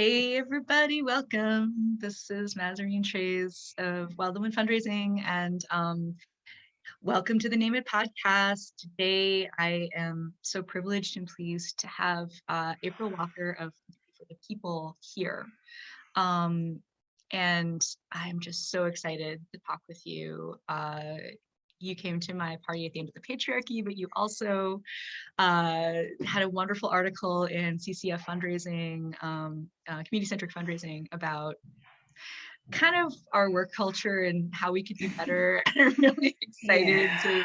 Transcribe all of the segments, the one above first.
Hey everybody, welcome. This is Mazarine Trays of Wild Woman Fundraising, and welcome to the Name It podcast. Today I am so privileged and pleased to have April Walker of For the People here. And I'm just so excited to talk with you. You came to my party at the end of the patriarchy, but you also had a wonderful article in CCF fundraising, community-centric fundraising, about kind of our work culture and how we could do better. I'm really excited to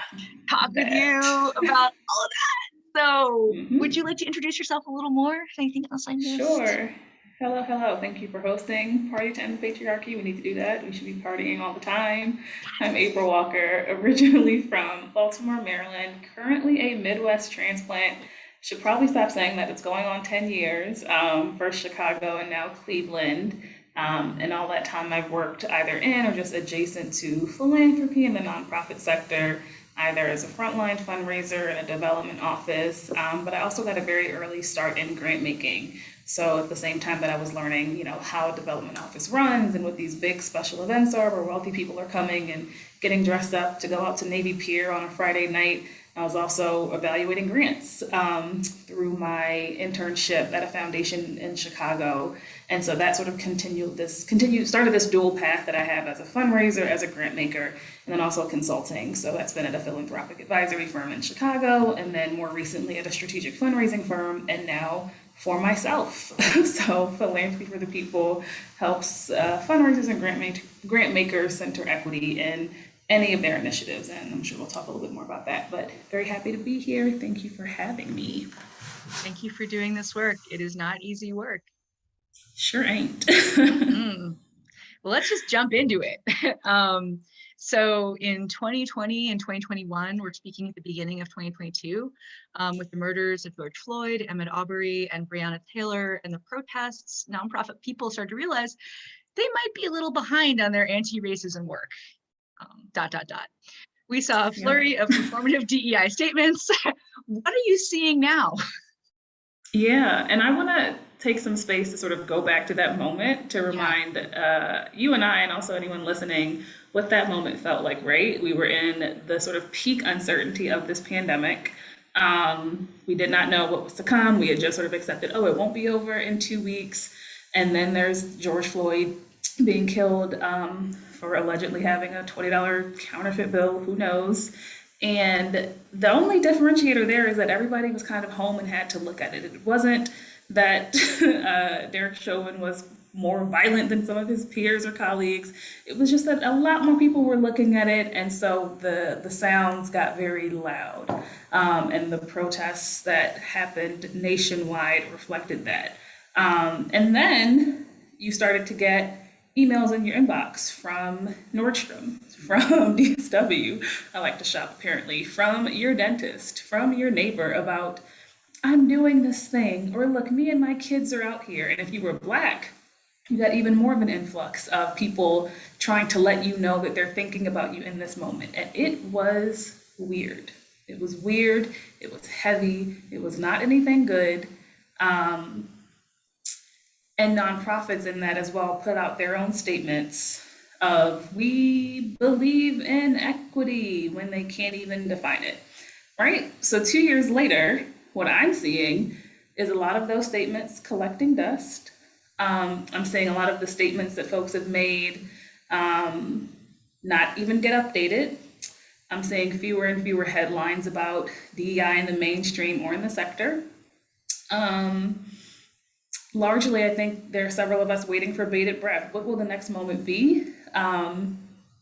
talk with you about all of that. So would you like to introduce yourself a little more? Anything else I missed? Sure. Hello. Thank you for hosting Party to End the Patriarchy. We need to do that. We should be partying all the time. I'm April Walker, originally from Baltimore, Maryland, currently a Midwest transplant. Should probably stop saying that. It's going on 10 years. First Chicago and now Cleveland. And all that time I've worked either in or just adjacent to philanthropy in the nonprofit sector, either as a frontline fundraiser in a development office, but I also got a very early start in grant making. So at the same time that I was learning, how a development office runs and what these big special events are where wealthy people are coming and getting dressed up to go out to Navy Pier on a Friday night, I was also evaluating grants through my internship at a foundation in Chicago. And so that sort of started this dual path that I have as a fundraiser, as a grant maker, and then also consulting. So that's been at a philanthropic advisory firm in Chicago, and then more recently at a strategic fundraising firm, and now for myself. So Philanthropy for the People helps fundraisers and grant makers center equity in any of their initiatives, and I'm sure we'll talk a little bit more about that, but very happy to be here. Thank you for having me. Thank you for doing this work. It is not easy work. Sure ain't. Well, let's just jump into it. So in 2020 and 2021, we're speaking at the beginning of 2022, with the murders of George Floyd, Ahmaud Arbery, and Breonna Taylor, and the protests, nonprofit people started to realize they might be a little behind on their anti-racism work. ... We saw a flurry of performative DEI statements. What are you seeing now? Yeah, and I want to take some space to sort of go back to that moment to remind you and I, and also anyone listening, what that moment felt like, right? We were in the sort of peak uncertainty of this pandemic. We did not know what was to come. We had just sort of accepted, oh, it won't be over in 2 weeks. And then there's George Floyd being killed for allegedly having a $20 counterfeit bill, who knows? And the only differentiator there is that everybody was kind of home and had to look at it. It wasn't that Derek Chauvin was more violent than some of his peers or colleagues. It was just that a lot more people were looking at it, and so the sounds got very loud. And the protests that happened nationwide reflected that. And then you started to get emails in your inbox from Nordstrom, from DSW, I like to shop apparently, from your dentist, from your neighbor about, I'm doing this thing, or look, me and my kids are out here. And if you were Black, you got even more of an influx of people trying to let you know that they're thinking about you in this moment. And it was weird. It was weird. It was heavy. It was not anything good. And nonprofits in that as well put out their own statements of, we believe in equity, when they can't even define it, right? So 2 years later, what I'm seeing is a lot of those statements collecting dust. I'm seeing a lot of the statements that folks have made not even get updated. I'm seeing fewer and fewer headlines about DEI in the mainstream or in the sector. Largely, I think there are several of us waiting for bated breath. What will the next moment be?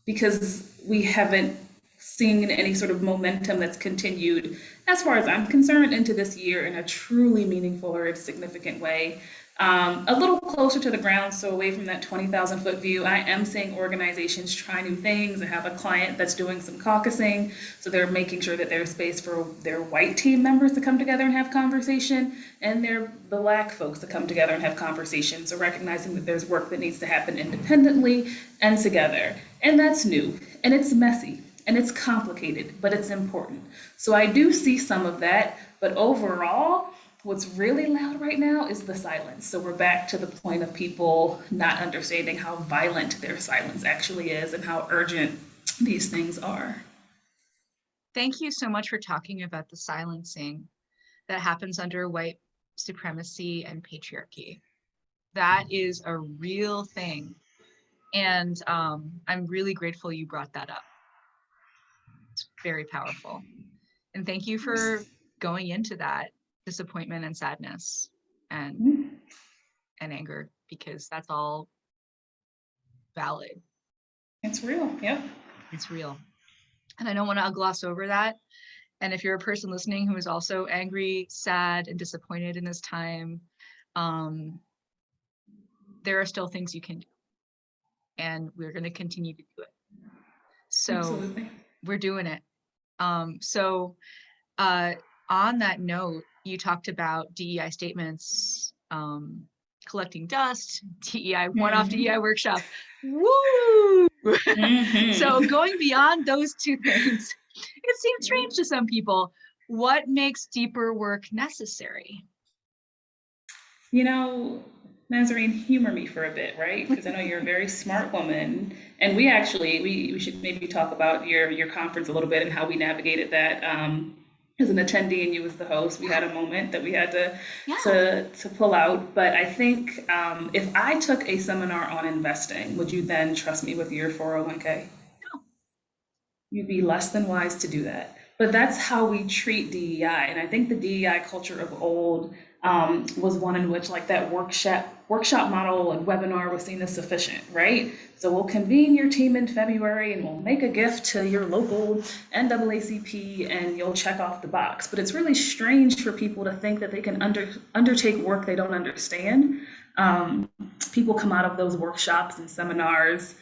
Because we haven't seen any sort of momentum that's continued, as far as I'm concerned, into this year in a truly meaningful or significant way. A little closer to the ground, so away from that 20,000 foot view, I am seeing organizations try new things. I have a client that's doing some caucusing, so they're making sure that there's space for their white team members to come together and have conversation, and their Black folks to come together and have conversations. So recognizing that there's work that needs to happen independently and together. And that's new, and it's messy, and it's complicated, but it's important. So I do see some of that, but overall, What's really loud right now is the silence. So we're back to the point of people not understanding how violent their silence actually is and how urgent these things are. Thank you so much for talking about the silencing that happens under white supremacy and patriarchy. That is a real thing. And I'm really grateful you brought that up. It's very powerful. And thank you for going into that disappointment and sadness and anger, because that's all valid. It's real. Yep. It's real. And I don't want to gloss over that. And if you're a person listening who is also angry, sad, and disappointed in this time, there are still things you can do. And we're going to continue to do it. So Absolutely. we're doing it. So on that note, you talked about DEI statements, collecting dust, DEI, one-off DEI workshop. Woo! So going beyond those two things, it seems strange to some people. What makes deeper work necessary? You know, Mazarine, humor me for a bit, right? Because I know you're a very smart woman, and we should maybe talk about your conference a little bit and how we navigated that. As an attendee and you as the host, we had a moment that we had to pull out. But I think if I took a seminar on investing, would you then trust me with your 401k? No. You'd be less than wise to do that. But that's how we treat DEI. And I think the DEI culture of old was one in which like that workshop model and webinar was seen as sufficient, right? So we'll convene your team in February and we'll make a gift to your local NAACP and you'll check off the box. But it's really strange for people to think that they can undertake work they don't understand. People come out of those workshops and seminars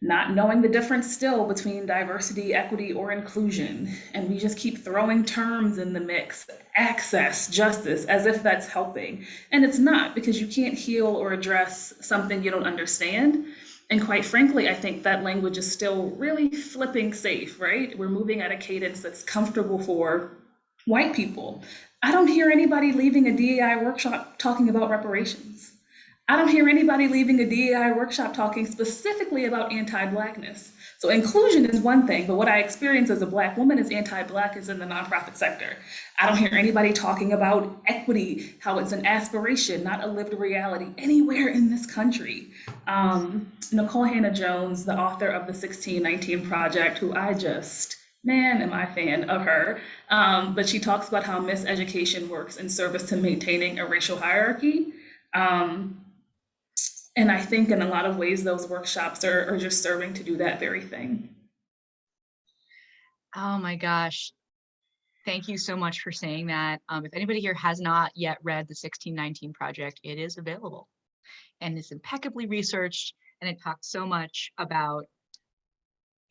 not knowing the difference still between diversity, equity, or inclusion. And we just keep throwing terms in the mix, access, justice, as if that's helping. And it's not, because you can't heal or address something you don't understand. And quite frankly, I think that language is still really flipping safe, right? We're moving at a cadence that's comfortable for white people. I don't hear anybody leaving a DEI workshop talking about reparations. I don't hear anybody leaving a DEI workshop talking specifically about anti-Blackness. So inclusion is one thing, but what I experience as a Black woman is anti-Black is in the nonprofit sector. I don't hear anybody talking about equity, how it's an aspiration, not a lived reality anywhere in this country. Nicole Hannah-Jones, the author of the 1619 Project, who man, am I a fan of her. But she talks about how miseducation works in service to maintaining a racial hierarchy. And I think in a lot of ways, those workshops are just serving to do that very thing. Oh my gosh. Thank you so much for saying that. If anybody here has not yet read the 1619 Project, it is available. And it's impeccably researched, and it talks so much about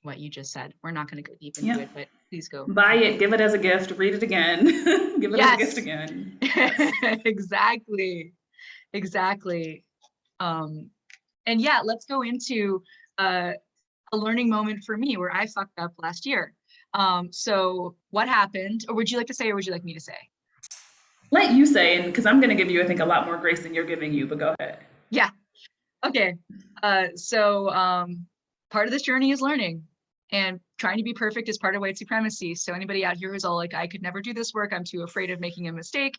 what you just said. We're not going to go deep into it, but please go. Buy it, give it as a gift, read it again. Give it as a gift again. Yes. Exactly. And yeah, let's go into a learning moment for me where I fucked up last year. So what happened, or would you like to say, or would you like me to say? Let you say, and because I'm going to give you, I think, a lot more grace than you're giving you, but go ahead. Yeah. Okay. So part of this journey is learning, and trying to be perfect is part of white supremacy. So anybody out here who's all like, I could never do this work, I'm too afraid of making a mistake,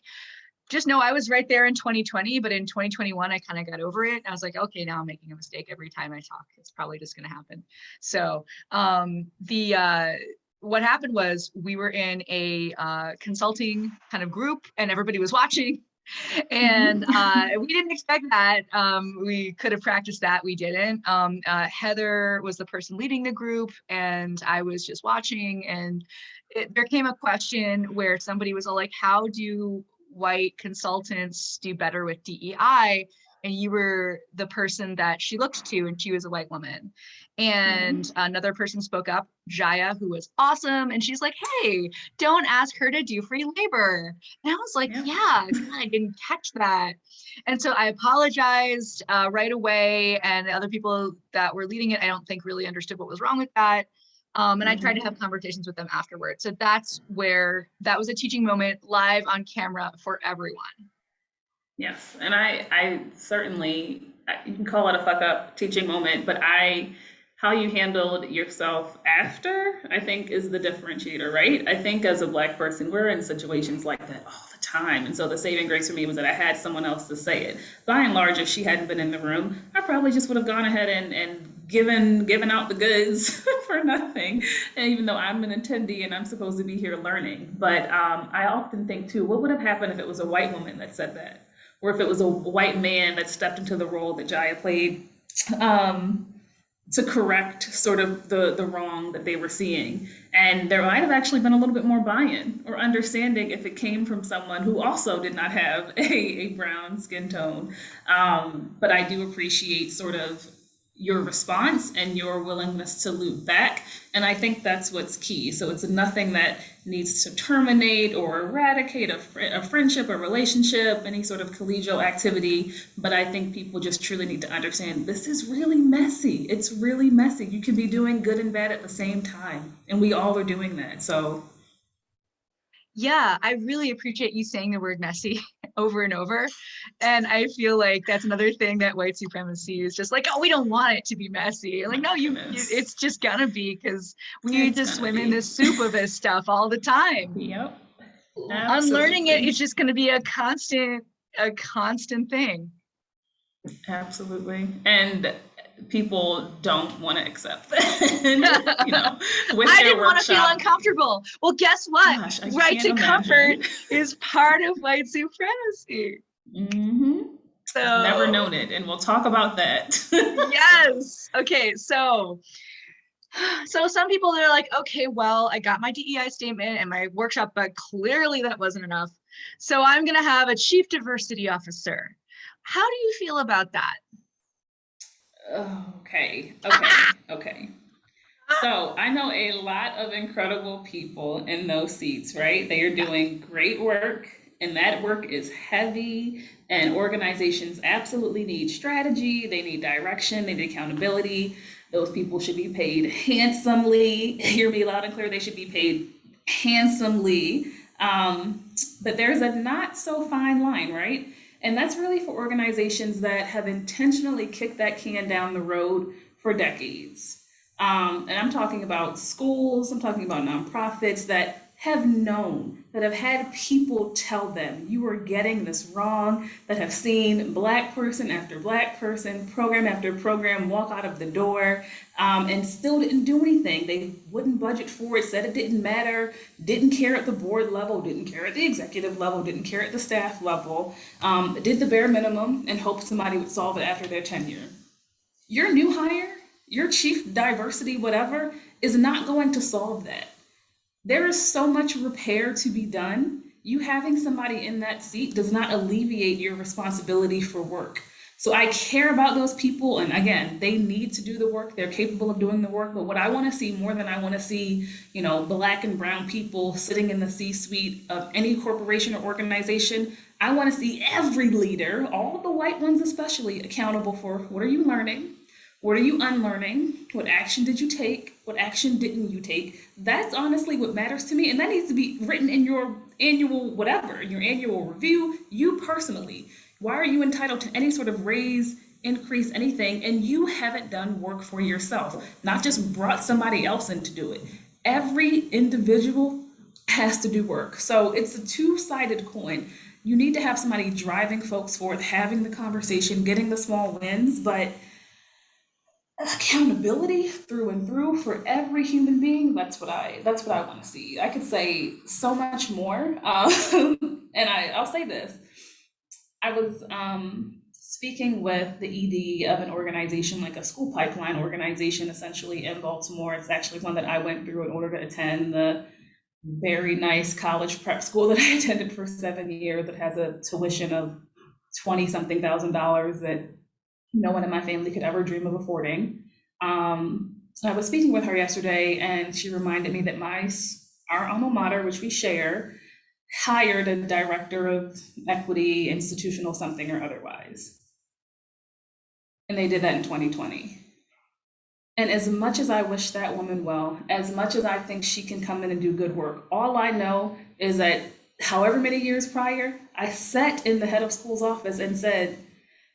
just know I was right there in 2020, but in 2021, I kind of got over it. I was like, okay, now I'm making a mistake every time I talk. It's probably just going to happen. So what happened was we were in a consulting kind of group and everybody was watching. And we didn't expect that. We could have practiced that. We didn't. Heather was the person leading the group and I was just watching. And there came a question where somebody was all like, how do white consultants do better with DEI? And you were the person that she looked to, and she was a white woman. And another person spoke up, Jaya, who was awesome. And she's like, hey, don't ask her to do free labor. And I was like, yeah, God, I didn't catch that. And so I apologized right away. And the other people that were leading it, I don't think really understood what was wrong with that. And I tried to have conversations with them afterwards. So that was a teaching moment live on camera for everyone. Yes, and I certainly, you can call it a fuck up teaching moment, but how you handled yourself after, I think is the differentiator, right? I think as a Black person, we're in situations like that all the time. And so the saving grace for me was that I had someone else to say it. By and large, if she hadn't been in the room, I probably just would have gone ahead and given out the goods for nothing. And even though I'm an attendee and I'm supposed to be here learning, but I often think too, what would have happened if it was a white woman that said that? Or if it was a white man that stepped into the role that Jaya played to correct sort of the wrong that they were seeing. And there might have actually been a little bit more buy-in or understanding if it came from someone who also did not have a brown skin tone. But I do appreciate sort of your response and your willingness to loop back. And I think that's what's key. So it's nothing that needs to terminate or eradicate a friendship, a relationship, any sort of collegial activity. But I think people just truly need to understand this is really messy. It's really messy. You can be doing good and bad at the same time. And we all are doing that. So yeah, I really appreciate you saying the word messy over and over. And I feel like that's another thing that white supremacy is just like, oh, we don't want it to to be messy. Like, no, it's just gonna be, because we just swim in this soup of this stuff all the time. Yep. Unlearning it is just gonna be a constant thing. Absolutely. And people don't want to accept that. You know, I didn't want to feel uncomfortable. Well, guess what? Gosh, right to comfort is part of white supremacy. Mm-hmm. So, I've never known it, and we'll talk about that. Yes. Okay. So some people, they're like, okay, well, I got my DEI statement and my workshop, but clearly that wasn't enough. So I'm going to have a chief diversity officer. How do you feel about that? Okay. So I know a lot of incredible people in those seats, right? They are doing great work, and that work is heavy, and organizations absolutely need strategy, they need direction, they need accountability. Those people should be paid handsomely. Hear me loud and clear, they should be paid handsomely. But there's a not so fine line, right? And that's really for organizations that have intentionally kicked that can down the road for decades. And I'm talking about schools, I'm talking about nonprofits that have known, that have had people tell them, you are getting this wrong, that have seen Black person after Black person, program after program walk out of the door, and still didn't do anything. They wouldn't budget for it, said it didn't matter, didn't care at the board level, didn't care at the executive level, didn't care at the staff level, did the bare minimum and hoped somebody would solve it after their tenure. Your new hire, your chief diversity, whatever, is not going to solve that. There is so much repair to be done. You having somebody in that seat does not alleviate your responsibility for work. So I care about those people, and again, they need to do the work. They're capable of doing the work. But what I want to see more than I want to see, Black and brown people sitting in the C-suite of any corporation or organization, I want to see every leader, all the white ones especially, accountable for what are you learning? What are you unlearning? What action did you take? What action didn't you take? That's honestly what matters to me. And that needs to be written in your annual whatever, your annual review, you personally. Why are you entitled to any sort of raise, increase, anything? And you haven't done work for yourself, not just brought somebody else in to do it. Every individual has to do work. So it's a two-sided coin. You need to have somebody driving folks forward, having the conversation, getting the small wins, but accountability through and through for every human being, that's what I want to see. I could say so much more, and I'll say this. I was speaking with the ED of an organization, like a school pipeline organization essentially in Baltimore. It's actually one that I went through in order to attend the very nice college prep school that I attended for 7 years that has a tuition of $20-something thousand that no one in my family could ever dream of affording. I was speaking with her yesterday, and she reminded me that our alma mater, which we share, hired a director of equity, institutional something or otherwise. And they did that in 2020. And as much as I wish that woman well, as much as I think she can come in and do good work, all I know is that however many years prior, I sat in the head of school's office and said,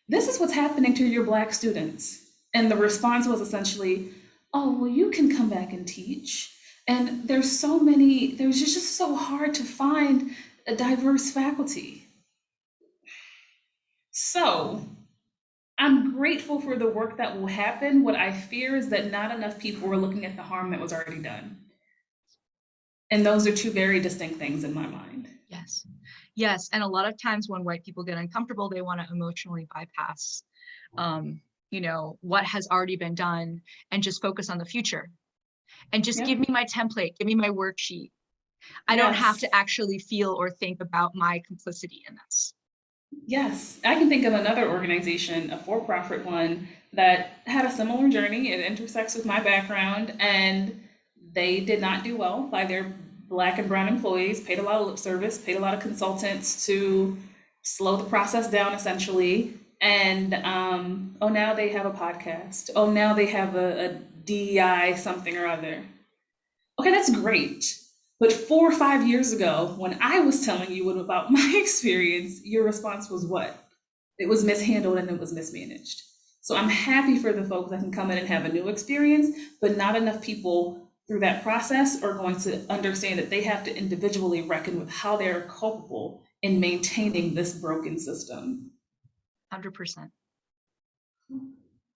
this is what's happening to your Black students. And the response was essentially, oh, well, you can come back and teach. And there's just so hard to find a diverse faculty. So I'm grateful for the work that will happen. What I fear is that not enough people were looking at the harm that was already done. And those are two very distinct things in my mind. Yes. Yes. And a lot of times when white people get uncomfortable, they want to emotionally bypass, what has already been done and just focus on the future. And just give me my template, give me my worksheet. I don't have to actually feel or think about my complicity in this. Yes, I can think of another organization, a for-profit one, that had a similar journey. It intersects with my background, and they did not do well by their Black and brown employees, paid a lot of lip service, paid a lot of consultants to slow the process down, essentially. And now they have a podcast. Oh, now they have a DEI something or other. Okay, that's great. But 4 or 5 years ago, when I was telling you about my experience, your response was what? It was mishandled and it was mismanaged. So I'm happy for the folks that can come in and have a new experience, but not enough people through that process are going to understand that they have to individually reckon with how they're culpable in maintaining this broken system. 100%.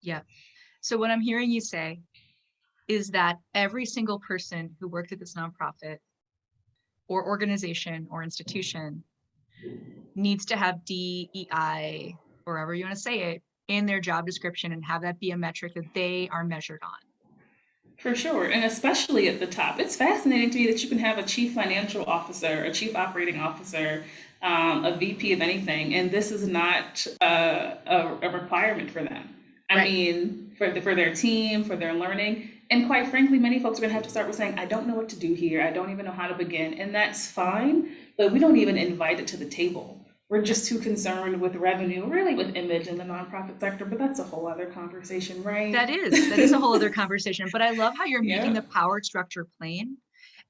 Yeah. So what I'm hearing you say is that every single person who works at this nonprofit or organization or institution needs to have DEI, or however you want to say it, in their job description and have that be a metric that they are measured on. For sure, and especially at the top. It's fascinating to me that you can have a chief financial officer, a chief operating officer, a VP of anything, and this is not a requirement for them. I mean, for their team, for their learning. And quite frankly, many folks are going to have to start with saying, I don't know what to do here. I don't even know how to begin. And that's fine, but we don't even invite it to the table. We're just too concerned with revenue, really with image in the nonprofit sector, but that's a whole other conversation, right? That is a whole other conversation. But I love how you're making the power structure plain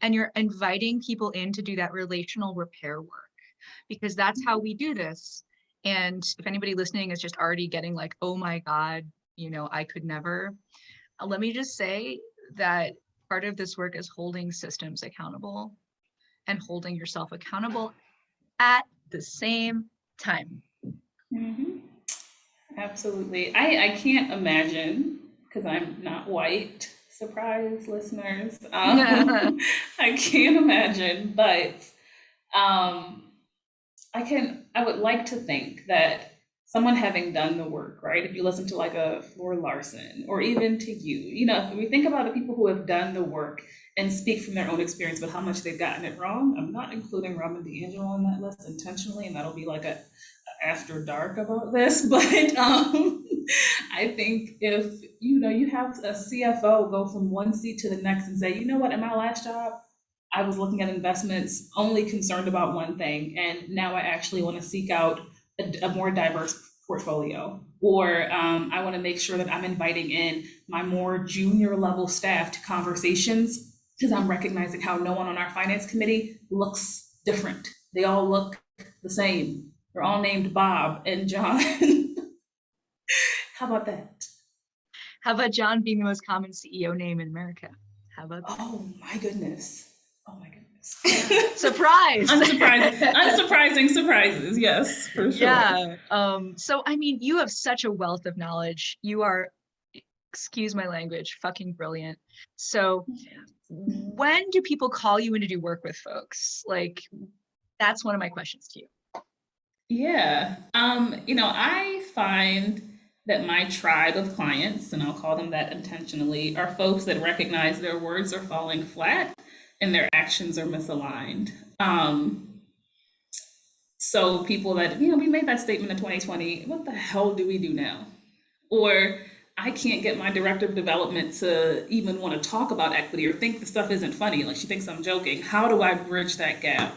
and you're inviting people in to do that relational repair work, because that's how we do this. And if anybody listening is just already getting like, oh my God, I could never. Let me just say that part of this work is holding systems accountable and holding yourself accountable at the same time. Mm-hmm. Absolutely. I can't imagine, because I'm not white, surprise listeners. I can't imagine, but I would like to think that someone having done the work, right? If you listen to like a Flor Larson or even to you, if we think about the people who have done the work and speak from their own experience, but how much they've gotten it wrong. I'm not including Robin DiAngelo on that list intentionally, and that'll be like a after dark about this. But I think if you have a CFO go from one seat to the next and say, you know what, in my last job, I was looking at investments only concerned about one thing, and now I actually want to seek out a more diverse portfolio, or I want to make sure that I'm inviting in my more junior level staff to conversations, because I'm recognizing how no one on our finance committee looks different. They all look the same. They're all named Bob and John. How about that? How about John being the most common CEO name in America? How about that? Oh my goodness. Oh my goodness. Surprise. Unsurprising surprises. Yes, for sure. Yeah. So, I mean, you have such a wealth of knowledge. You are, excuse my language, fucking brilliant. So when do people call you in to do work with folks? Like, that's one of my questions to you. Yeah. I find that my tribe of clients, and I'll call them that intentionally, are folks that recognize their words are falling flat and their actions are misaligned. So people that, we made that statement in 2020, what the hell do we do now? Or I can't get my director of development to even want to talk about equity or think the stuff isn't funny. Like she thinks I'm joking. How do I bridge that gap?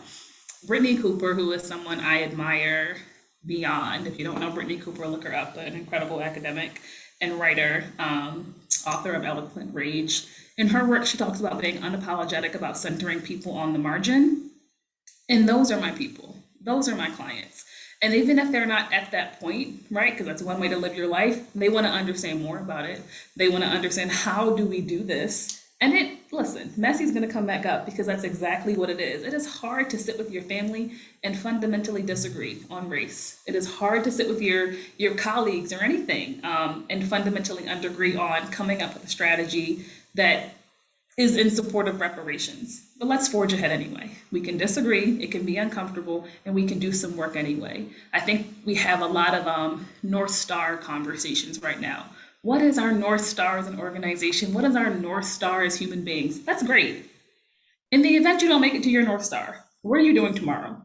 Brittany Cooper, who is someone I admire beyond. If you don't know Brittany Cooper, look her up, an incredible academic and writer, author of Eloquent Rage. In her work, she talks about being unapologetic about centering people on the margin. And those are my people. Those are my clients. And even if they're not at that point, right, because that's one way to live your life, they want to understand more about it. They want to understand, how do we do this? And listen, messy's going to come back up, because that's exactly what it is. It is hard to sit with your family and fundamentally disagree on race. It is hard to sit with your colleagues or anything, and fundamentally disagree on coming up with a strategy that is in support of reparations. But let's forge ahead anyway. We can disagree, it can be uncomfortable, and we can do some work anyway. I think we have a lot of North Star conversations right now. What is our North Star as an organization? What is our North Star as human beings? That's great. In the event you don't make it to your North Star, what are you doing tomorrow?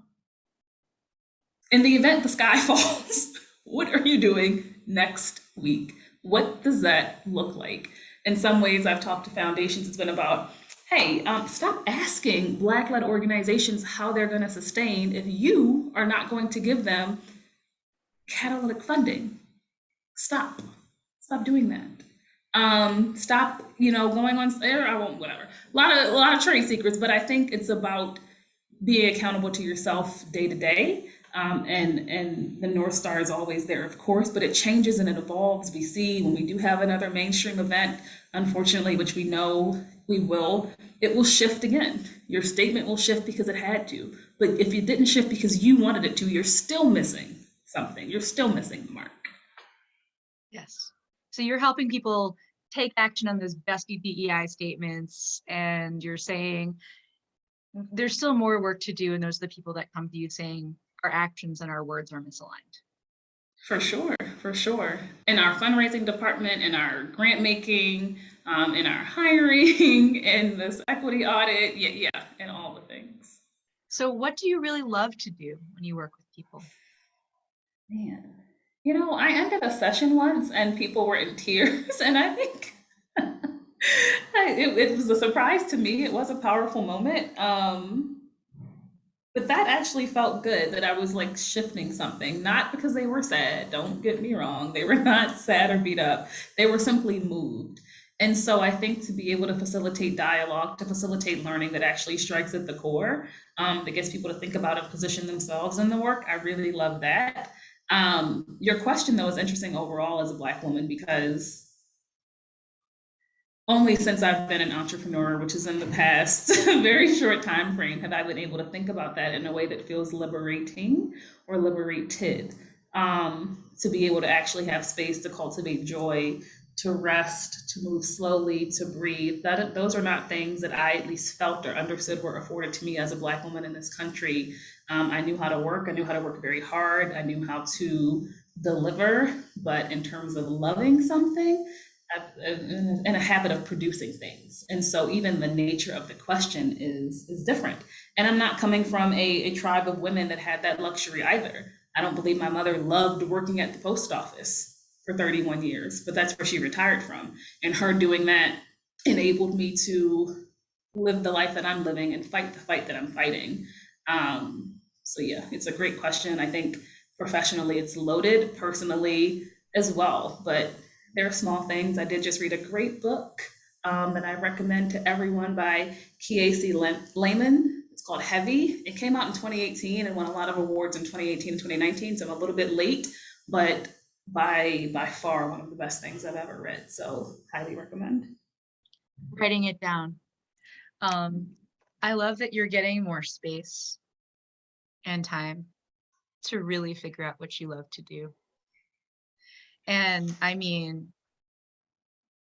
In the event the sky falls, what are you doing next week? What does that look like? In some ways, I've talked to foundations, it's been about, hey, stop asking Black-led organizations how they're going to sustain if you are not going to give them catalytic funding. Stop doing that. Stop, going on, I won't, whatever. A lot of trade secrets, but I think it's about being accountable to yourself day to day. And the North Star is always there, of course, but it changes and it evolves. We see when we do have another mainstream event, unfortunately, which we know we will, it will shift again. Your statement will shift because it had to. But if it didn't shift because you wanted it to, you're still missing something. You're still missing the mark. Yes. So you're helping people take action on those best DEI statements, and you're saying there's still more work to do, and those are the people that come to you saying our actions and our words are misaligned. For sure. In our fundraising department, in our grant making, in our hiring, in this equity audit, yeah, and all the things. So what do you really love to do when you work with people? Man, I ended a session once and people were in tears, and I think it was a surprise to me. It was a powerful moment. But that actually felt good, that I was like shifting something, not because they were sad, don't get me wrong. They were not sad or beat up. They were simply moved. And so I think to be able to facilitate dialogue, to facilitate learning that actually strikes at the core, that gets people to think about and position themselves in the work, I really love that. Your question, though, is interesting overall as a Black woman, because only since I've been an entrepreneur, which is in the past very short time frame, have I been able to think about that in a way that feels liberating or liberated, to be able to actually have space to cultivate joy, to rest, to move slowly, to breathe. Those are not things that I at least felt or understood were afforded to me as a Black woman in this country. I knew how to work. I knew how to work very hard. I knew how to deliver, but in terms of loving something, in a habit of producing things. And so even the nature of the question is different. And I'm not coming from a tribe of women that had that luxury either. I don't believe my mother loved working at the post office for 31 years, but that's where she retired from. And her doing that enabled me to live the life that I'm living and fight the fight that I'm fighting. So yeah, it's a great question. I think professionally it's loaded, personally as well, but there are small things. I did just read a great book that I recommend to everyone by Kiesi Lehman. It's called Heavy. It came out in 2018 and won a lot of awards in 2018 and 2019, so I'm a little bit late, but by far one of the best things I've ever read. So highly recommend. Writing it down. I love that you're getting more space and time to really figure out what you love to do. And I mean,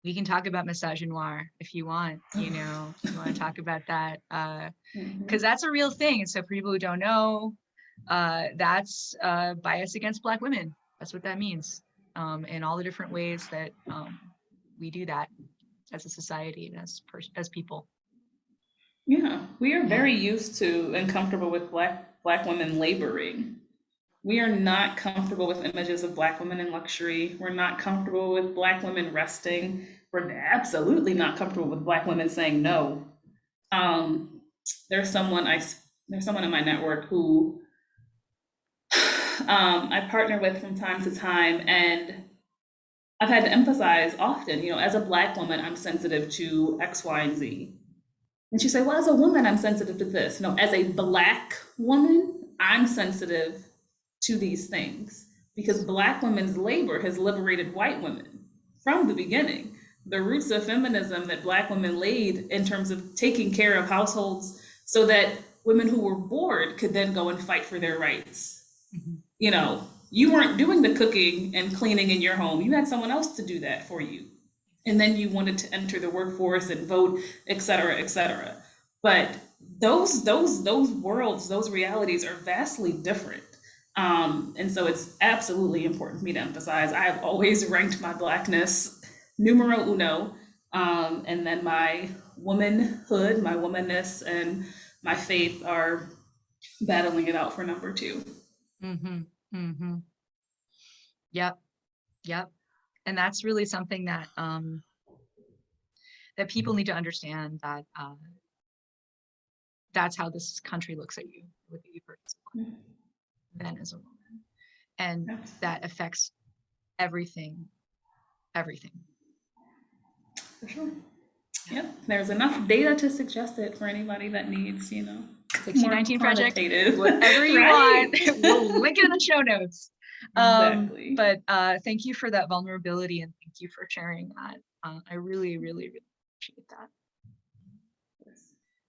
we can talk about Misogynoir if you want, you want to talk about that, because that's a real thing. And so for people who don't know, that's bias against Black women. That's what that means, in all the different ways that we do that as a society and as people. Yeah, we are very used to and comfortable with Black women laboring. We are not comfortable with images of Black women in luxury. We're not comfortable with Black women resting. We're absolutely not comfortable with Black women saying no. There's someone in my network who I partner with from time to time, and I've had to emphasize often, as a Black woman, I'm sensitive to X, Y, and Z. And she said, well, as a woman, I'm sensitive to this. No, as a Black woman, I'm sensitive to these things because Black women's labor has liberated white women from the beginning. The roots of feminism that Black women laid in terms of taking care of households so that women who were bored could then go and fight for their rights. Mhm. You weren't doing the cooking and cleaning in your home. You had someone else to do that for you. And then you wanted to enter the workforce and vote, et cetera, et cetera. But those worlds, those realities are vastly different. And so it's absolutely important for me to emphasize. I have always ranked my Blackness numero uno, and then my womanhood, my womanness, and my faith are battling it out for number two. Mm-hmm. Mm-hmm. Yep. Yep. And that's really something that that people need to understand, that that's how this country looks at you first, then as a woman, and that affects everything. For sure. Yep. There's enough data to suggest it for anybody that needs, 1619 more Project, quantitative. whatever you Right? want, we'll link it in the show notes. Exactly. But thank you for that vulnerability, and thank you for sharing that. I really, really, really appreciate that.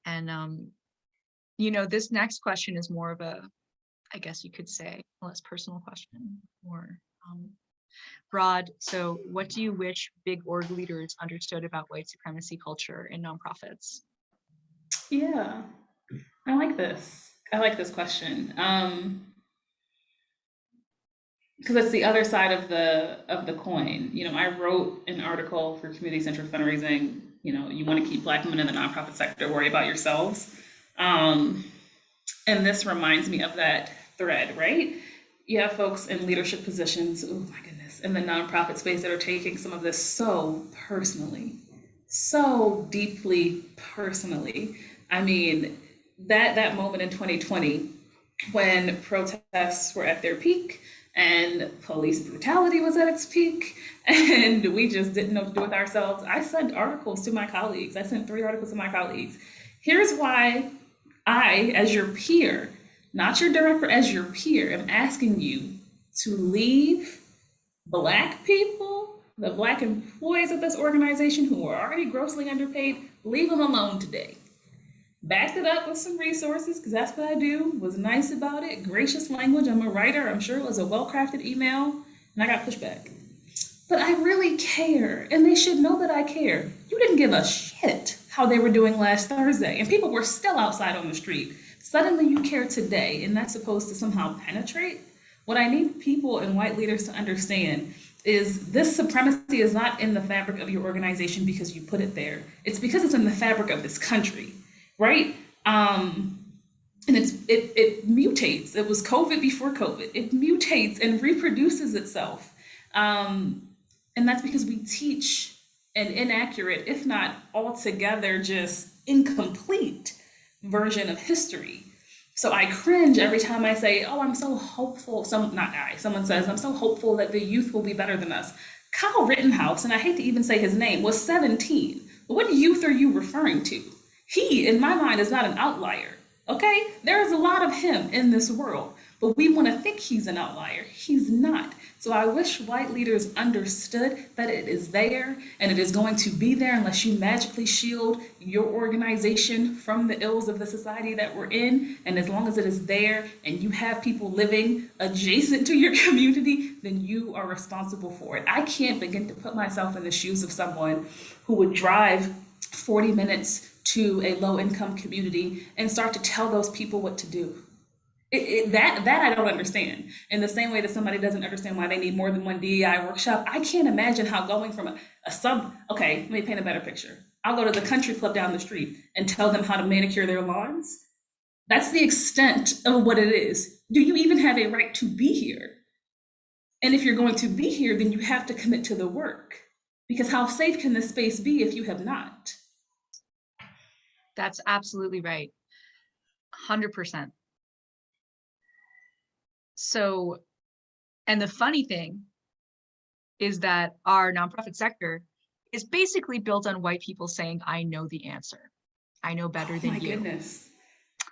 And this next question is more of a, I guess you could say, a less personal question, more broad. So what do you wish big org leaders understood about white supremacy culture in nonprofits? Yeah, I like this. I like this question. Because it's the other side of the coin. I wrote an article for community-centered fundraising. You want to keep Black women in the nonprofit sector, worry about yourselves. And this reminds me of that thread, right? You have folks in leadership positions, oh my goodness, in the nonprofit space that are taking some of this so personally, so deeply personally. I mean, that moment in 2020 when protests were at their peak and police brutality was at its peak and we just didn't know what to do with ourselves. I sent articles to my colleagues. I sent 3 articles to my colleagues. Here's why I, as your peer, not your director, as your peer, am asking you to leave Black people, the Black employees of this organization who are already grossly underpaid, leave them alone today. Backed it up with some resources, because that's what I do, was nice about it, gracious language. I'm a writer. I'm sure it was a well-crafted email, and I got pushback. But I really care, and they should know that I care. You didn't give a shit how they were doing last Thursday, and people were still outside on the street. Suddenly you care today, and that's supposed to somehow penetrate? What I need people and white leaders to understand is this supremacy is not in the fabric of your organization because you put it there. It's because it's in the fabric of this country. Right? And it mutates. It was COVID before COVID. It mutates and reproduces itself. And that's because we teach an inaccurate, if not altogether just incomplete version of history. So I cringe every time I say, oh, I'm so hopeful. Someone says, I'm so hopeful that the youth will be better than us. Kyle Rittenhouse, and I hate to even say his name, was 17. What youth are you referring to? He, in my mind, is not an outlier, okay? There is a lot of him in this world, but we want to think he's an outlier. He's not. So I wish white leaders understood that it is there and it is going to be there unless you magically shield your organization from the ills of the society that we're in. And as long as it is there and you have people living adjacent to your community, then you are responsible for it. I can't begin to put myself in the shoes of someone who would drive 40 minutes to a low-income community and start to tell those people what to do. That I don't understand. In the same way that somebody doesn't understand why they need more than one DEI workshop, I can't imagine how going from okay, let me paint a better picture. I'll go to the country club down the street and tell them how to manicure their lawns. That's the extent of what it is. Do you even have a right to be here? And if you're going to be here, then you have to commit to the work. Because how safe can this space be if you have not? That's absolutely right. 100%. So, and the funny thing is that our nonprofit sector is basically built on white people saying, I know the answer. I know better than you. Goodness.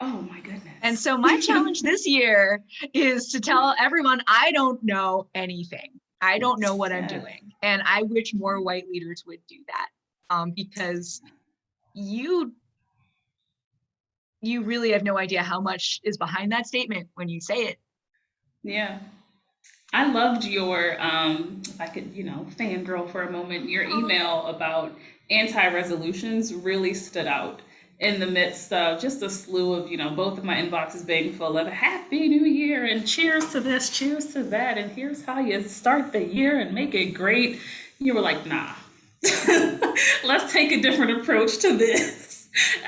Oh my goodness. And so my challenge this year is to tell everyone, I don't know anything. I don't know what I'm doing. And I wish more white leaders would do that, because you really have no idea how much is behind that statement when you say it. Yeah. I loved your, if I could, fangirl for a moment, your email about anti-resolutions really stood out in the midst of just a slew of, both of my inboxes being full of Happy New Year and cheers to this, cheers to that, and here's how you start the year and make it great. You were like, nah, let's take a different approach to this.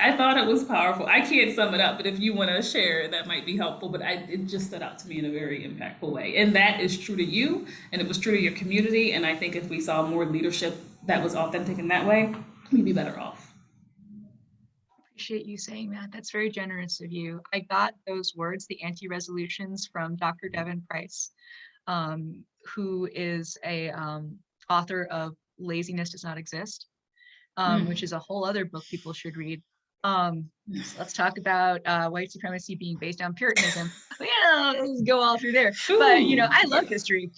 I thought it was powerful. I can't sum it up, but if you want to share, that might be helpful. But it just stood out to me in a very impactful way. And that is true to you, and it was true to your community. And I think if we saw more leadership that was authentic in that way, we'd be better off. Appreciate you saying that. That's very generous of you. I got those words, the anti-resolutions, from Dr. Devin Price, who is a author of Laziness Does Not Exist, which is a whole other book people should read. So let's talk about white supremacy being based on Puritanism. Let's go all through there. Ooh, but I love history.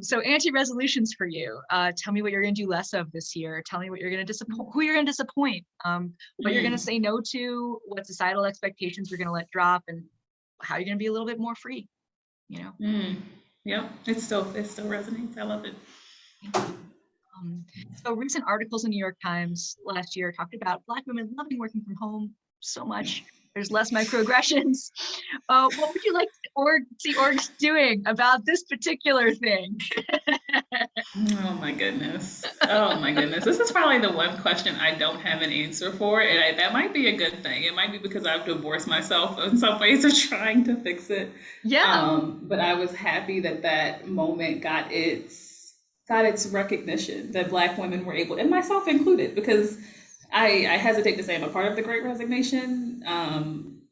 So anti-resolutions for you. Tell me what you're going to do less of this year. Tell me what you're going to disappoint, who you're going to disappoint, what you're going to say no to, what societal expectations you're going to let drop, and how you're going to be a little bit more free. Yep, it still resonates. I love it. So recent articles in New York Times last year talked about Black women loving working from home so much. There's less microaggressions. What would you like to see orgs doing about this particular thing? Oh my goodness. This is probably the one question I don't have an answer for. And that might be a good thing. It might be because I've divorced myself in some ways of trying to fix it. Yeah. But I was happy that moment got its recognition, that Black women were able, and myself included, because I hesitate to say I'm a part of the Great Resignation,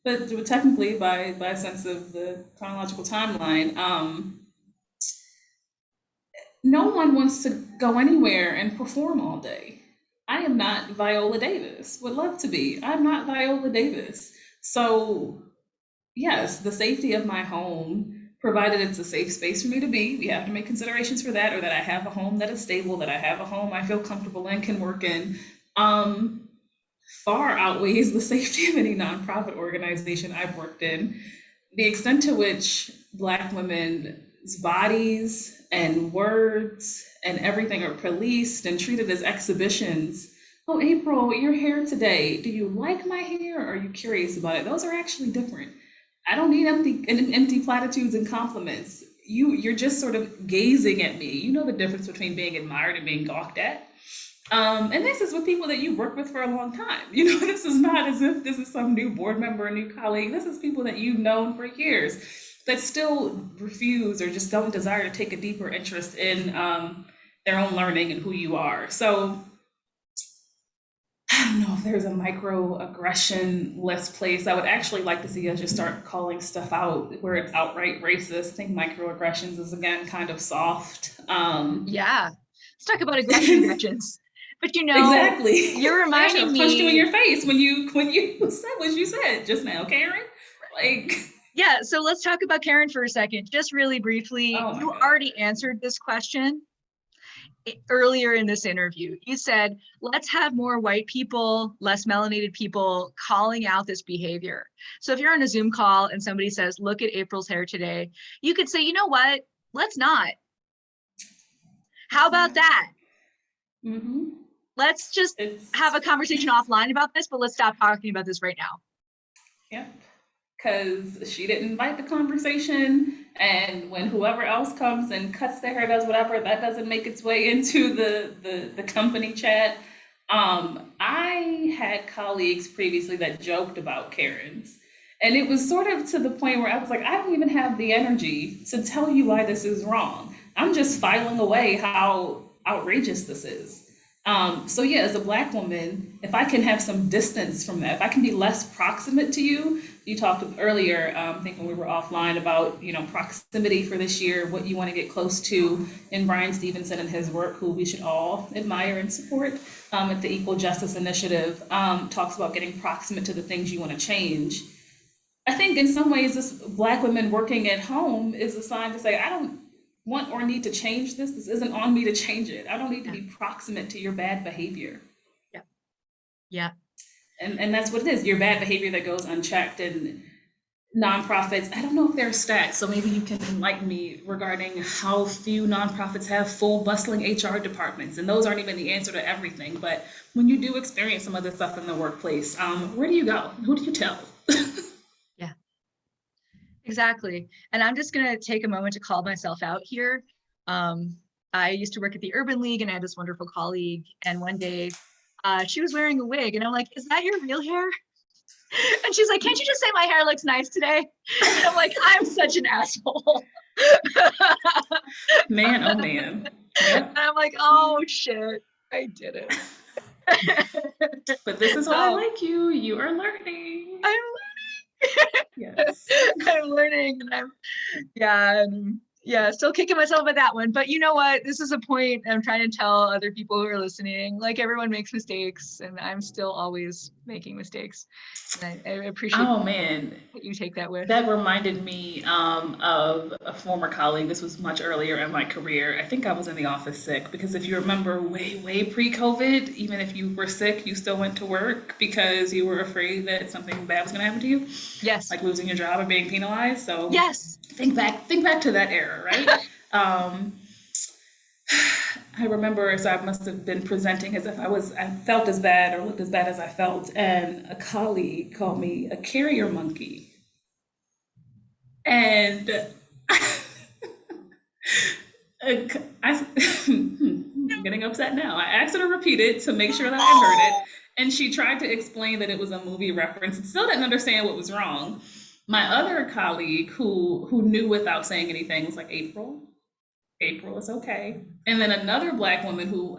but technically by a sense of the chronological timeline, no one wants to go anywhere and perform all day. I am not Viola Davis. Would love to be. I'm not Viola Davis. So yes, the safety of my home, provided it's a safe space for me to be, we have to make considerations for that, or that I have a home that is stable, that I have a home I feel comfortable in, can work in, far outweighs the safety of any nonprofit organization I've worked in. The extent to which Black women's bodies and words and everything are policed and treated as exhibitions. Oh, April, your hair today. Do you like my hair, or are you curious about it? Those are actually different. I don't need empty platitudes and compliments. You're just sort of gazing at me. You know the difference between being admired and being gawked at. And this is with people that you work with for a long time. This is not as if this is some new board member, a new colleague. This is people that you've known for years that still refuse or just don't desire to take a deeper interest in their own learning and who you are. So I don't know if there's a microaggression list place. I would actually like to see us just start calling stuff out where it's outright racist. I think microaggressions is, again, kind of soft. Yeah, let's talk about aggressions. But exactly, you're reminding me. Punched you in your face when you said what you said just now, Karen. Yeah, so let's talk about Karen for a second, just really briefly. You already answered this question earlier in this interview. You said, let's have more white people, less melanated people calling out this behavior. So if you're on a Zoom call and somebody says, look at April's hair today, you could say, you know what, let's not. How about that? Mm-hmm. Let's just have a conversation offline about this, but let's stop talking about this right now. Yeah, because she didn't invite the conversation. And when whoever else comes and cuts their hair, does whatever, that doesn't make its way into the company chat. I had colleagues previously that joked about Karens. And it was sort of to the point where I was like, I don't even have the energy to tell you why this is wrong. I'm just filing away how outrageous this is. So yeah, as a Black woman, if I can have some distance from that, if I can be less proximate to you, you talked earlier, I think when we were offline about, proximity for this year, what you want to get close to. And Brian Stevenson and his work, who we should all admire and support, at the Equal Justice Initiative, talks about getting proximate to the things you want to change. I think in some ways, this Black women working at home is a sign to say, I don't want or need to change this. This isn't on me to change it. I don't need to be proximate to your bad behavior. Yeah. Yeah. And that's what it is, your bad behavior that goes unchecked. And nonprofits, I don't know if there are stats, so maybe you can enlighten me regarding how few nonprofits have full bustling HR departments. And those aren't even the answer to everything. But when you do experience some of this stuff in the workplace, where do you go? Who do you tell? Yeah, exactly. And I'm just going to take a moment to call myself out here. I used to work at the Urban League, and I had this wonderful colleague. And one day she was wearing a wig, and I'm like, is that your real hair? And she's like, can't you just say my hair looks nice today? And I'm like, I'm such an asshole. Man, oh man. Yep. And I'm like, oh shit, I did it. But this is why I like you. You are learning. I'm learning. Yes. I'm learning. And still kicking myself at that one. But you know what? This is a point I'm trying to tell other people who are listening. Like, everyone makes mistakes, and I'm still always making mistakes. And I appreciate what you take that with. That reminded me of a former colleague. This was much earlier in my career. I think I was in the office sick, because if you remember way pre-COVID, even if you were sick, you still went to work because you were afraid that something bad was going to happen to you. Yes. Like losing your job or being penalized. So yes. Think back to that era, right? I remember, so I must have been presenting as if I felt as bad or looked as bad as I felt, and a colleague called me a carrier monkey. And I'm getting upset now. I asked her to repeat it to make sure that I heard it. And she tried to explain that it was a movie reference and still didn't understand what was wrong. My other colleague who knew without saying anything was like, April, it's okay. And then another Black woman who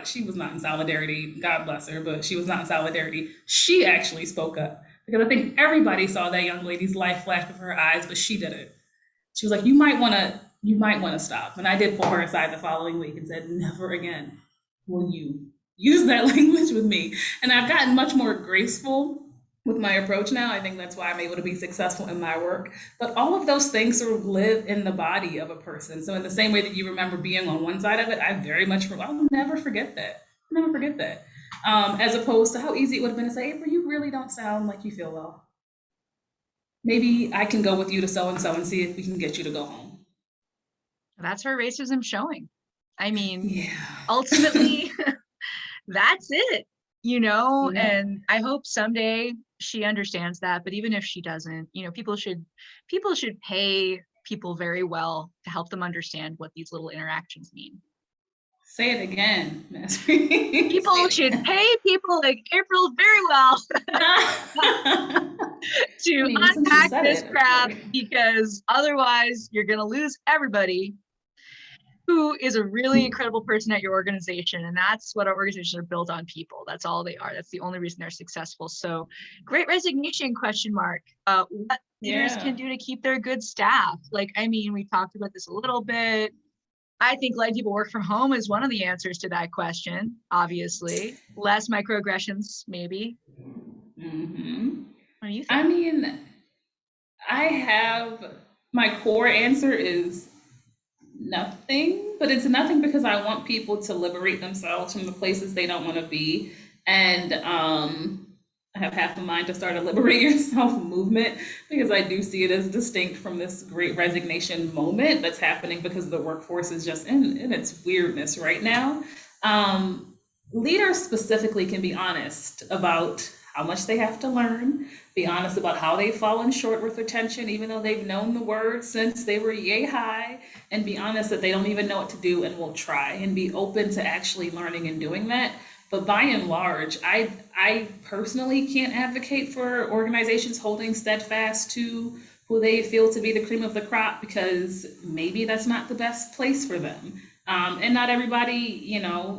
she was not in solidarity, God bless her, but she was not in solidarity. She actually spoke up, because I think everybody saw that young lady's life flash before her eyes, but she didn't. She was like, you might want to stop. And I did pull her aside the following week and said, never again will you use that language with me. And I've gotten much more graceful with my approach now. I think that's why I'm able to be successful in my work. But all of those things sort of live in the body of a person. So in the same way that you remember being on one side of it, I'll never forget that. As opposed to how easy it would have been to say, April, you really don't sound like you feel well. Maybe I can go with you to so-and-so and see if we can get you to go home. That's her racism showing. I mean, ultimately, that's it, and I hope someday she understands that. But even if she doesn't, people should pay people very well to help them understand what these little interactions mean. Say it again, Mazarine. People should pay people like April very well to unpack this crap, because otherwise you're going to lose everybody who is a really incredible person at your organization. And that's what our organizations are built on, people. That's all they are. That's the only reason they're successful. So Great Resignation ? What leaders can do to keep their good staff. We talked about this a little bit. I think letting people work from home is one of the answers to that question, obviously. Less microaggressions, maybe. Mm-hmm. What do you think? My core answer is nothing, but it's nothing because I want people to liberate themselves from the places they don't want to be. And I have half a mind to start a Liberate Yourself movement, because I do see it as distinct from this Great Resignation moment that's happening because the workforce is just in its weirdness right now. Leaders specifically can be honest about how much they have to learn, be honest about how they've fallen short with retention, even though they've known the word since they were yay high, and be honest that they don't even know what to do and will try, and be open to actually learning and doing that. But by and large, I personally can't advocate for organizations holding steadfast to who they feel to be the cream of the crop, because maybe that's not the best place for them. And not everybody,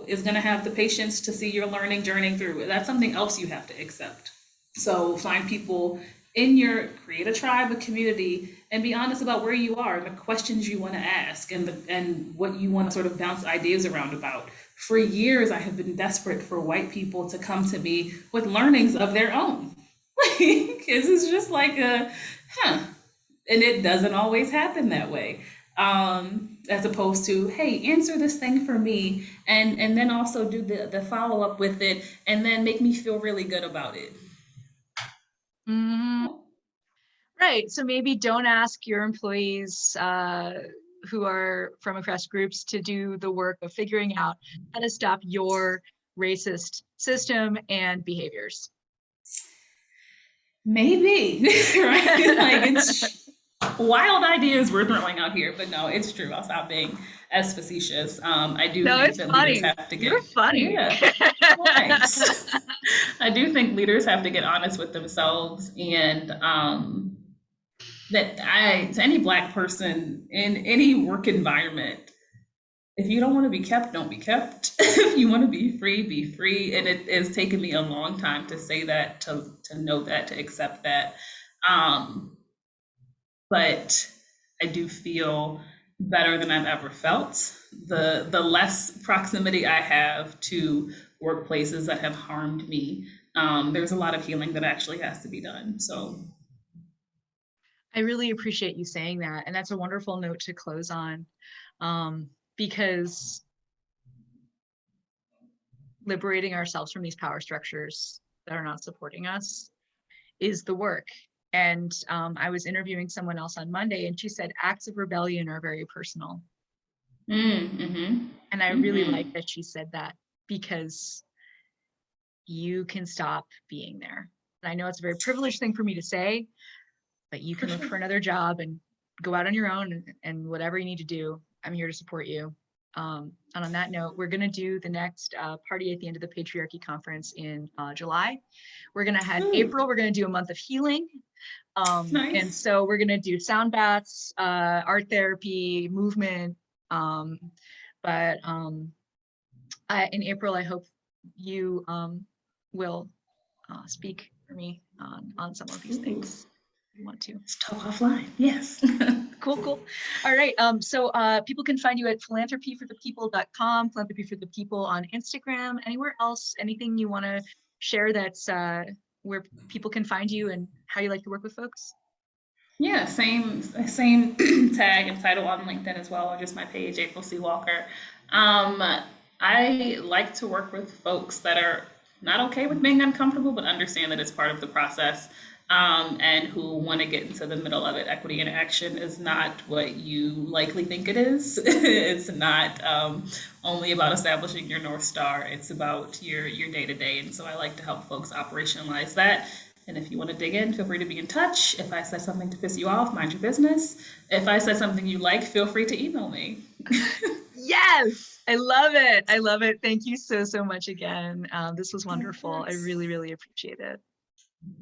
is going to have the patience to see your learning journey through. That's something else you have to accept. So find people create a tribe, a community, and be honest about where you are and the questions you want to ask and what you want to sort of bounce ideas around about. For years, I have been desperate for white people to come to me with learnings of their own. Like, this is just like huh, and it doesn't always happen that way. As opposed to, hey, answer this thing for me, and then also do the follow up with it, and then make me feel really good about it. Mhm. Right. So maybe don't ask your employees who are from oppressed groups to do the work of figuring out how to stop your racist system and behaviors. Maybe, right? Like, it's wild ideas we're throwing out here, but no, it's true. I'll stop being as facetious. I do No, think it's that leaders funny. have to You're get, funny. yeah, thanks. I do think leaders have to get honest with themselves, and to any Black person in any work environment, if you don't want to be kept, don't be kept. If you want to be free. And it has taken me a long time to say that, to know that, to accept that. Um, but I do feel better than I've ever felt. The less proximity I have to workplaces that have harmed me, there's a lot of healing that actually has to be done. So I really appreciate you saying that. And that's a wonderful note to close on, because liberating ourselves from these power structures that are not supporting us is the work. And I was interviewing someone else on Monday, and she said acts of rebellion are very personal. mm-hmm, And I really like mm-hmm. that she said that, because you can stop being there. And I know it's a very privileged thing for me to say, but you For can look sure. for another job and go out on your own, and whatever you need to do, I'm here to support you. And on that note, we're going to do the next party at the end of the patriarchy conference in July. We're going to have Ooh, April. We're going to do a month of healing. And nice. so we're going to do sound baths, art therapy, movement. But in April, I hope you will speak for me on some of these Ooh, things. You want to. let's talk offline. Yes. Cool. All right. So people can find you at philanthropyforthepeople.com, philanthropy for the people on Instagram. Anywhere else, anything you want to share that's where people can find you and how you like to work with folks? Yeah, same tag and title on LinkedIn as well, or just my page, April C. Walker. Um, I like to work with folks that are not okay with being uncomfortable, but understand that it's part of the process, and who want to get into the middle of it. Equity in action is not what you likely think it is. It's not only about establishing your North Star. It's about your day to day, and so I like to help folks operationalize that. And if you want to dig in, feel free to be in touch. If I said something to piss you off, mind your business. If I said something you like, feel free to email me. Yes, I love it. I love it. Thank you so much again. This was Of wonderful. I course. really appreciate it.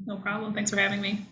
No problem. Thanks for having me.